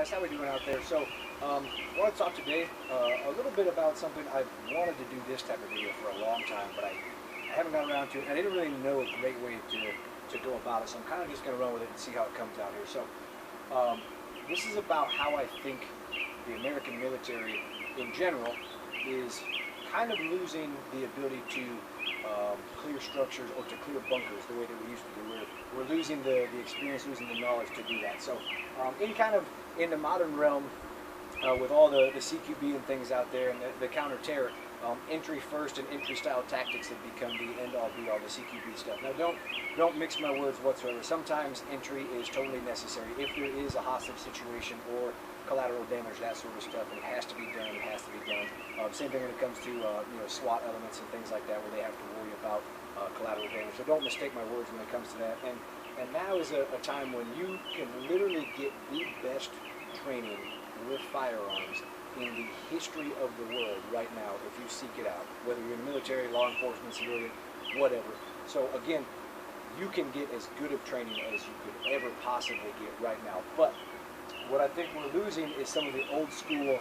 guys, how we doing out there? So, I want to talk today a little bit about something I've wanted to do this type of video for a long time, but I haven't gotten around to it. I didn't really know a great way to go about it, so I'm kind of just going to run with it and see how it comes out here. So, this is about how I think the American military in general is kind of losing the ability to clear structures or to clear bunkers the way that we used to do. We're losing the experience, losing the knowledge to do that. So in the modern realm, with all the CQB and things out there and the counter-terror, entry first and entry style tactics have become the end-all be-all, the CQB stuff. Now don't mix my words whatsoever. Sometimes entry is totally necessary. If there is a hostage situation or collateral damage, that sort of stuff, it has to be done, it has to be done. Same thing when it comes to SWAT elements and things like that where they have to worry about collateral damage. So don't mistake my words when it comes to that. And now is a time when you can literally get the best training with firearms in the history of the world right now if you seek it out, whether you're in the military, law enforcement, civilian, whatever. So again, you can get as good of training as you could ever possibly get right now. But what I think we're losing is some of the old school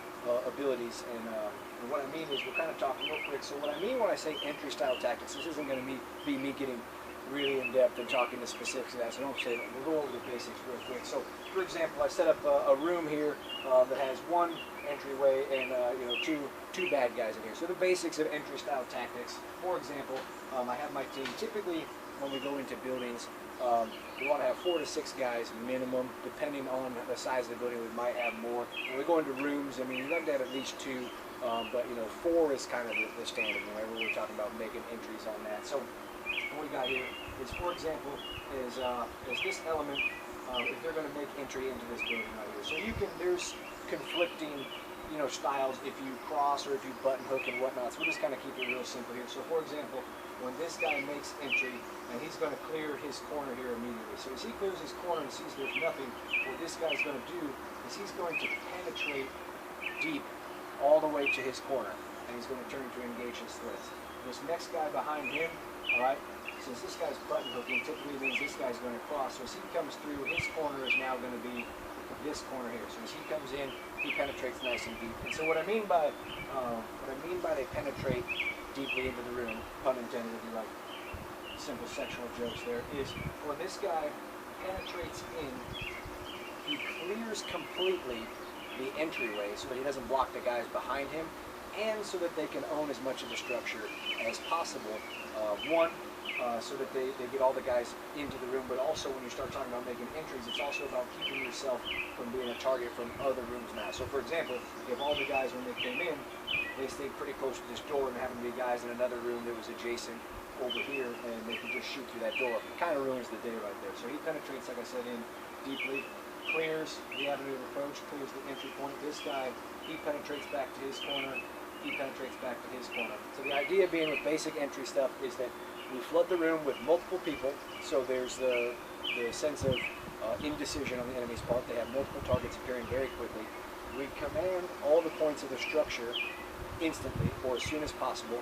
abilities, and what I mean is, we're kind of talking real quick. So what I mean when I say entry style tactics, this isn't going to be me getting really in depth and talking the specifics of that, so don't say that. We'll go over the basics real quick. So for example, I set up a room here that has one entryway and two bad guys in here. So the basics of entry style tactics. For example, I have my team. Typically when we go into buildings, we want to have 4 to 6 guys minimum. Depending on the size of the building, we might have more. When we go into rooms, I mean, we'd like to have at least 2, but 4 is kind of the standard. Whenever we're talking about making entries on that. So what we got here is, for example, is this element. If they're going to make entry into this building right here, so there's conflicting styles if you cross or if you button hook and whatnot. So we'll just kind of keep it real simple here. So for example, when this guy makes entry, and he's going to clear his corner here immediately. So as he clears his corner and sees there's nothing, what this guy's going to do is he's going to penetrate deep all the way to his corner, and he's going to turn to engage his threats. This next guy behind him, all right, since this guy's button hooking, typically means this guy's going to cross. So as he comes through, his corner is now going to be this corner here. So as he comes in, he penetrates nice and deep. And so what I mean by they penetrate deeply into the room, pun intended if you like simple sexual jokes there, is when this guy penetrates in, he clears completely the entryway so that he doesn't block the guys behind him, and so that they can own as much of the structure as possible. So that they get all the guys into the room, but also when you start talking about making entries, it's also about keeping yourself from being a target from other rooms now. So for example, if all the guys, when they came in, they stayed pretty close to this door and happened to be guys in another room that was adjacent over here, and they could just shoot through that door. It kind of ruins the day right there. So he penetrates, like I said, in deeply, clears the avenue of approach, clears the entry point. This guy, he penetrates back to his corner, he penetrates back to his corner. So the idea being with basic entry stuff is that we flood the room with multiple people, so there's the sense of indecision on the enemy's part. They have multiple targets appearing very quickly. We command all the points of the structure instantly, or as soon as possible.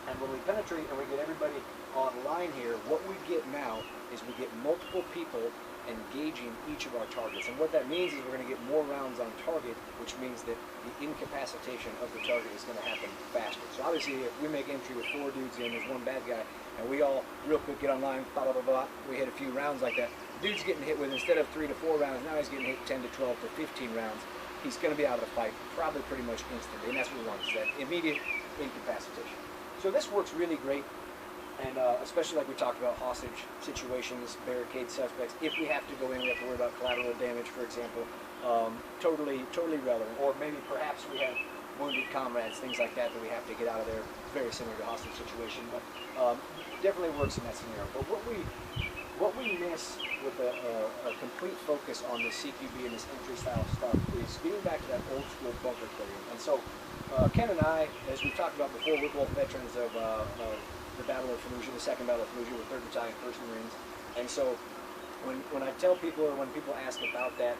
And when we penetrate and we get everybody online here, what we get now is we get multiple people engaging each of our targets. And what that means is we're going to get more rounds on target, which means that the incapacitation of the target is going to happen faster. So obviously, if we make entry with 4 dudes in, there's 1 bad guy, and we all real quick get online, blah, blah, blah, blah, we hit a few rounds like that. The dude's getting hit with, instead of 3 to 4 rounds, now he's getting hit 10 to 12 to 15 rounds. He's going to be out of the fight probably pretty much instantly, and that's what we want, is that immediate incapacitation. So this works really great. And especially like we talked about hostage situations, barricade suspects, if we have to go in, we have to worry about collateral damage, for example, totally relevant. Or maybe perhaps we have wounded comrades, things like that we have to get out of there, very similar to a hostage situation, but definitely works in that scenario. But what we miss with a complete focus on the CQB and this entry style stuff is getting back to that old school bunker clearing. And so Ken and I, as we've talked about before, we're both veterans of the Battle of Fallujah, the Second Battle of Fallujah with 3rd Battalion, 1st Marines. And so when I tell people, or when people ask about that,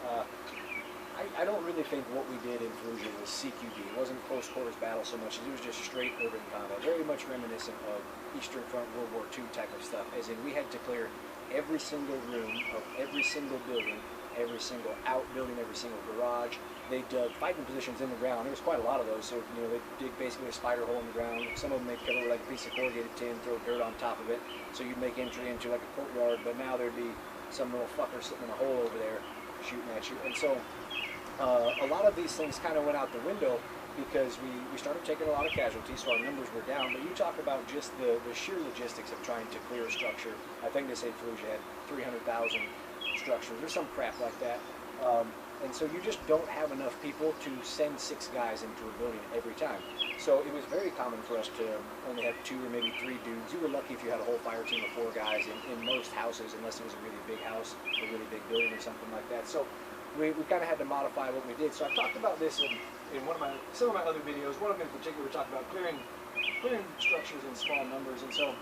I don't really think what we did in Fallujah was CQB. It wasn't close quarters battle so much as it was just straight urban combat, very much reminiscent of Eastern Front World War II type of stuff, as in we had to clear every single room of every single building every single outbuilding, every single garage. They dug fighting positions in the ground. There was quite a lot of those. So, you know, they dig basically a spider hole in the ground. Some of them they'd cover with like a piece of corrugated tin, throw dirt on top of it. So you'd make entry into like a courtyard, but now there'd be some little fucker sitting in a hole over there shooting at you. And so a lot of these things kind of went out the window because we started taking a lot of casualties, so our numbers were down. But you talk about just the sheer logistics of trying to clear a structure. I think they say Fallujah had 300,000 structures or some crap like that. And so you just don't have enough people to send 6 guys into a building every time. So it was very common for us to only have 2 or maybe 3 dudes. You were lucky if you had a whole fire team of 4 guys in most houses, unless it was a really big house, a really big building or something like that. So we kind of had to modify what we did. So I talked about this in some of my other videos. One of them in particular, we talked about clearing structures in small numbers. And so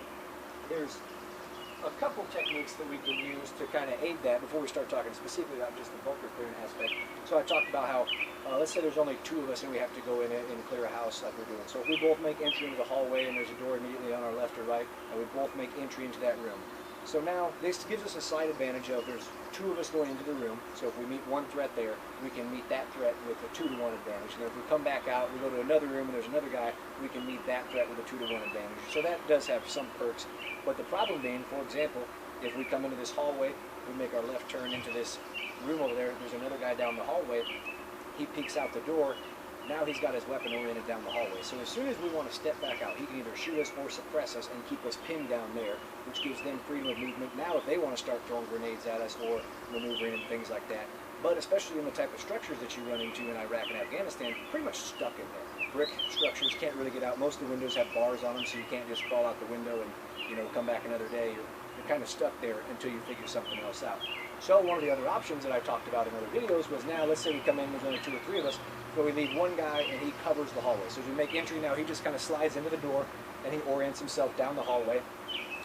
there's a couple techniques that we can use to kind of aid that before we start talking specifically about just the bunker clearing aspect. So I talked about how, let's say there's only 2 of us and we have to go in and clear a house like we're doing. So if we both make entry into the hallway and there's a door immediately on our left or right, and we both make entry into that room. So now this gives us a slight advantage of there's 2 of us going into the room. So if we meet one threat there, we can meet that threat with a 2-to-1 advantage. And if we come back out, we go to another room and there's another guy, we can meet that threat with a 2-to-1 advantage. So that does have some perks. But the problem being, for example, if we come into this hallway, we make our left turn into this room over there, there's another guy down the hallway, he peeks out the door, now he's got his weapon oriented down the hallway. So as soon as we want to step back out, he can either shoot us or suppress us and keep us pinned down there, which gives them freedom of movement. Now if they want to start throwing grenades at us or maneuvering and things like that, but especially in the type of structures that you run into in Iraq and Afghanistan, pretty much stuck in there. Brick structures can't really get out. Most of the windows have bars on them, so you can't just crawl out the window and, you know, come back another day. You're kind of stuck there until you figure something else out. So one of the other options that I talked about in other videos was now, let's say we come in, there's only 2 or 3 of us, but we leave one guy and he covers the hallway. So as we make entry now, he just kind of slides into the door and he orients himself down the hallway,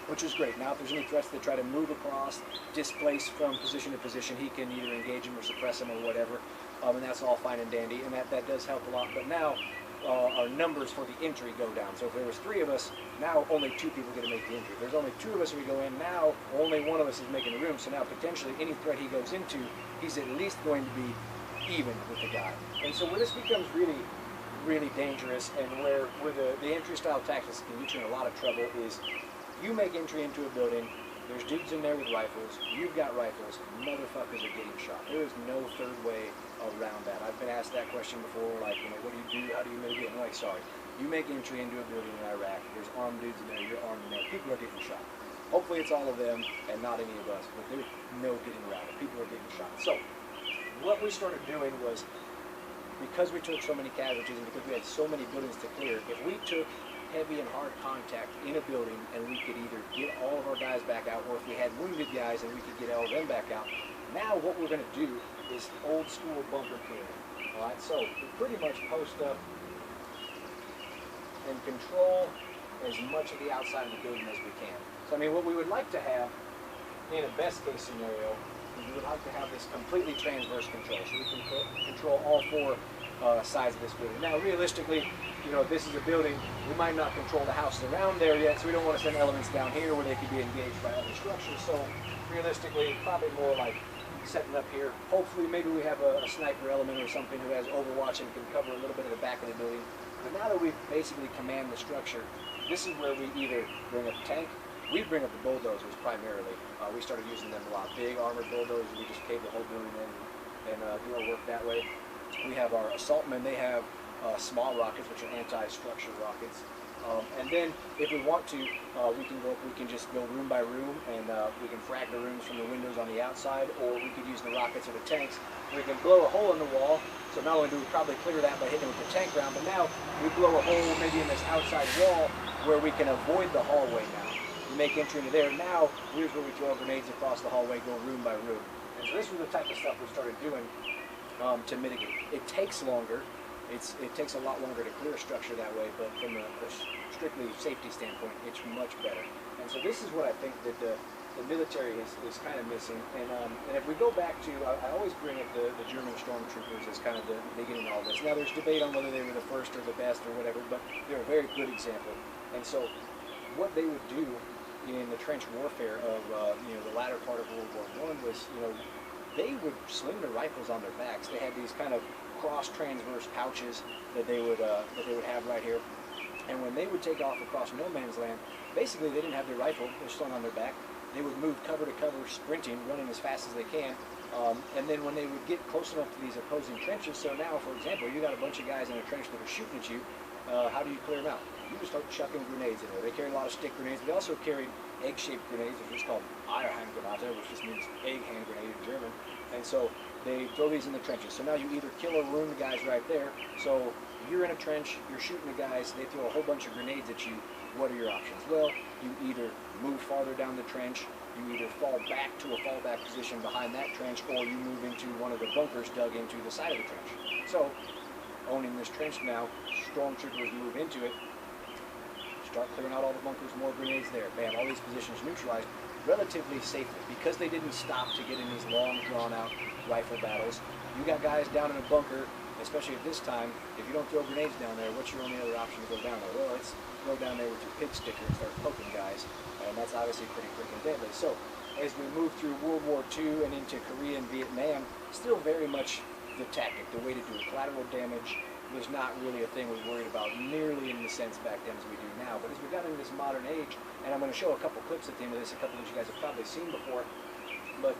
which is great. Now if there's any threats that try to move across, displace from position to position, he can either engage them or suppress them or whatever, and that's all fine and dandy, and that does help a lot. But now our numbers for the entry go down. So if there was 3 of us, now only 2 people get to make the entry. If there's only 2 of us and we go in, now only one of us is making the room. So now potentially any threat he goes into, he's at least going to be even with the guy. And so where this becomes really, really dangerous and where the entry style tactics can get you in a lot of trouble is you make entry into a building, there's dudes in there with rifles, you've got rifles, motherfuckers are getting shot. There is no third way around that. I've been asked that question before, like, you know, what do you do, how do you mitigate? I'm like, sorry, you make entry into a building in Iraq, there's armed dudes in there, you're armed in there, people are getting shot. Hopefully it's all of them and not any of us, but there's no getting around it. People are getting shot. So what we started doing was, because we took so many casualties and because we had so many buildings to clear, if we took heavy and hard contact in a building and we could either get all of our guys back out, or if we had wounded guys and we could get all of them back out, now what we're going to do is old school bunker clearing. Alright, so we pretty much post up and control as much of the outside of the building as we can. So I mean, what we would like to have in a best case scenario is we would like to have this completely transverse control, so we can control all 4 sides of this building. Now realistically, you know, if this is a building, we might not control the houses around there yet, so we don't want to send elements down here where they could be engaged by other structures. So realistically, probably more like setting up here. Hopefully maybe we have a sniper element or something who has overwatch and can cover a little bit of the back of the building. But now that we've basically command the structure, this is where we either bring up the tank, we bring up the bulldozers primarily. We started using them a lot. Big armored bulldozers, we just cave the whole building in and do our work that way. We have our assault men, they have small rockets, which are anti-structure rockets. And then if we want to, we can just go room by room and we can frag the rooms from the windows on the outside, or we could use the rockets or the tanks. We can blow a hole in the wall, so not only do we probably clear that by hitting it with the tank round, but now we blow a hole maybe in this outside wall where we can avoid the hallway now. We make entry into there. Now, here's where we throw grenades across the hallway, go room by room. And so this was the type of stuff we started doing to mitigate. It takes longer. It takes a lot longer to clear a structure that way, but from a strictly safety standpoint, it's much better. And so this is what I think that the military is kind of missing. And if we go back to, I always bring up the German stormtroopers as kind of the beginning of all this. Now there's debate on whether they were the first or the best or whatever, but they're a very good example. And so what they would do in the trench warfare of the latter part of World War I was, they would sling their rifles on their backs. They had these kind of cross-transverse pouches that they would have right here. And when they would take off across no man's land, basically they didn't have their rifle, they're slung on their back. They would move cover to cover, sprinting, running as fast as they can. And then when they would get close enough to these opposing trenches, so now, for example, you got a bunch of guys in a trench that are shooting at you, how do you clear them out? You just start chucking grenades in there. They carried a lot of stick grenades. They also carried egg-shaped grenades, which is called Eierhandgranate, which just means egg hand grenade in German. And so they throw these in the trenches. So now you either kill or wound the guys right there. So you're in a trench, you're shooting the guys, they throw a whole bunch of grenades at you. What are your options? Well, you either move farther down the trench, you either fall back to a fallback position behind that trench, or you move into one of the bunkers dug into the side of the trench. So, owning this trench now, stormtroopers move into it, start clearing out all the bunkers, more grenades there. Bam, all these positions neutralized relatively safely. Because they didn't stop to get in these long, drawn-out rifle battles, you got guys down in a bunker, especially at this time. If you don't throw grenades down there, what's your only other option to go down there? Well, it's go down there with your pig sticker and start poking guys, and that's obviously pretty freaking deadly. So, as we move through World War II and into Korea and Vietnam, still very much the tactic, the way to do it. Collateral damage was not really a thing we worried about nearly in the sense back then as we do now. But as we got into this modern age, and I'm going to show a couple clips at the end of this, a couple that you guys have probably seen before, but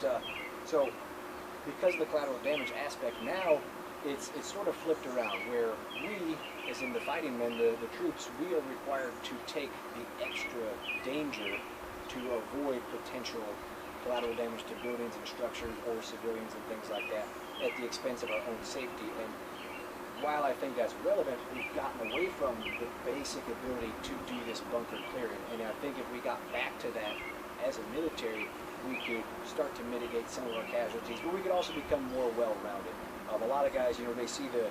so because of the collateral damage aspect now, it's sort of flipped around where we, as in the fighting men, the troops, we are required to take the extra danger to avoid potential collateral damage to buildings and structures or civilians and things like that at the expense of our own safety. And while I think that's relevant, we've gotten away from the basic ability to do this bunker clearing. And I think if we got back to that as a military, we could start to mitigate some of our casualties, but we could also become more well-rounded. A lot of guys, they see the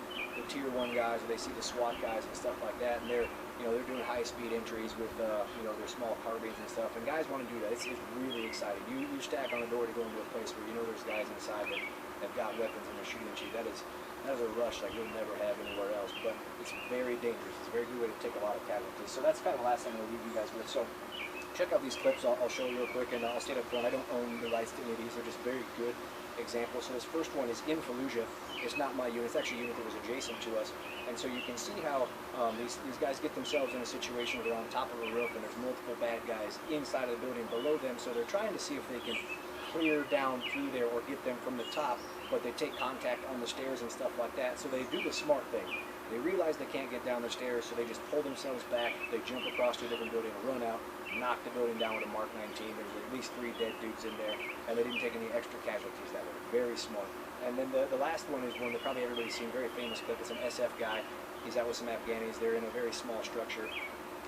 tier 1 guys, or they see the SWAT guys and stuff like that, and they're doing high-speed entries with, their small carbines and stuff, and guys want to do that. It's really exciting. You stack on the door to go into a place where there's guys inside that have got weapons and they're shooting at you. That is a rush like you'll never have anywhere else, but it's very dangerous. It's a very good way to take a lot of casualties. So that's kind of the last thing I'm going to leave you guys with. So check out these clips. I'll show you real quick, and I'll state up front, I don't own the rights to any of these. They're just very good examples. So this first one is in Fallujah. It's not my unit. It's actually a unit that was adjacent to us. And so you can see how these guys get themselves in a situation where they're on top of a roof and there's multiple bad guys inside of the building below them. So they're trying to see if they can clear down through there or get them from the top, but they take contact on the stairs and stuff like that. So they do the smart thing. They realize they can't get down the stairs, so they just pull themselves back. They jump across to a different building and run out, knock the building down with a Mark 19. There's at least 3 dead dudes in there, and they didn't take any extra casualties that way. Very smart. And then the last one is one that probably everybody's seen, very famous clip. It's an SF guy. He's out with some Afghanis. They're in a very small structure.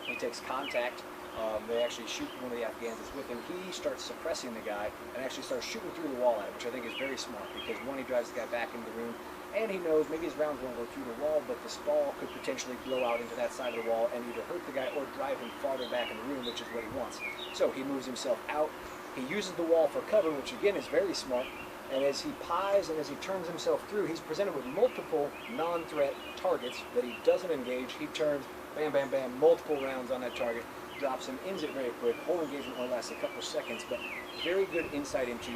He takes contact. They actually shoot one of the Afghans that's with him. He starts suppressing the guy and actually starts shooting through the wall at him, which I think is very smart because, one, he drives the guy back into the room, and he knows maybe his rounds won't go through the wall, but the spall could potentially blow out into that side of the wall and either hurt the guy or drive him farther back in the room, which is what he wants. So he moves himself out. He uses the wall for cover, which again is very smart. And as he pies and as he turns himself through, he's presented with multiple non-threat targets that he doesn't engage. He turns, bam, bam, bam, multiple rounds on that target, drops him, ends it very quick. Whole engagement only lasts a couple seconds, but very good insight into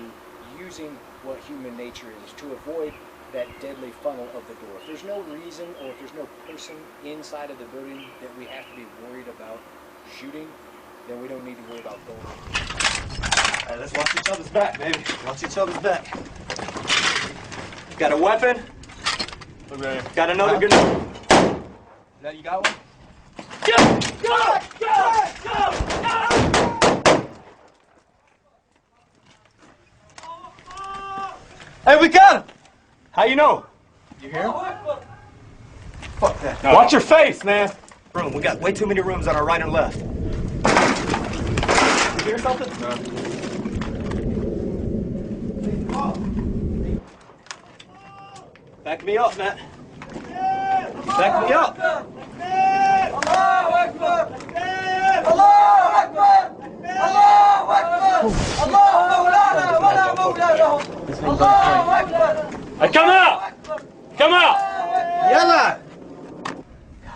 using what human nature is to avoid that deadly funnel of the door. If there's no reason or if there's no person inside of the building that we have to be worried about shooting, then we don't need to worry about going. All right, let's watch each other's back, baby. Watch each other's back. Got a weapon? Okay. Got another grenade? Now you got one? Go! Go! Go! Go! Go! Hey, we got him! How you know? You hear him? Fuck that. No. Watch your face, man. Room. We got way too many rooms on our right and left. You hear something? No. Back me up, Matt. Back me up. Allahu Akbar! Allahu Akbar! Allahu Akbar! Allahu Maulana wa la Mawla lahum! Allahu Akbar! Hey, come out! Come out! Yalla!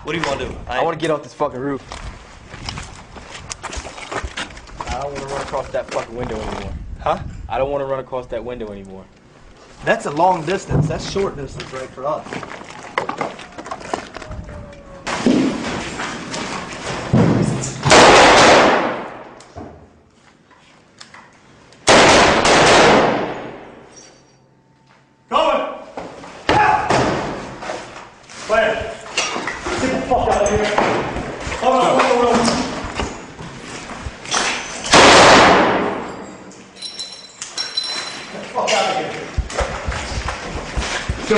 What do you want to do? I want to get off this fucking roof. I don't want to run across that fucking window anymore. Huh? I don't want to run across that window anymore. That's a long distance. That's short distance right for us. Going! Claire! Get the fuck out of here! Hold on, hold on. Get the fuck out of here. Go,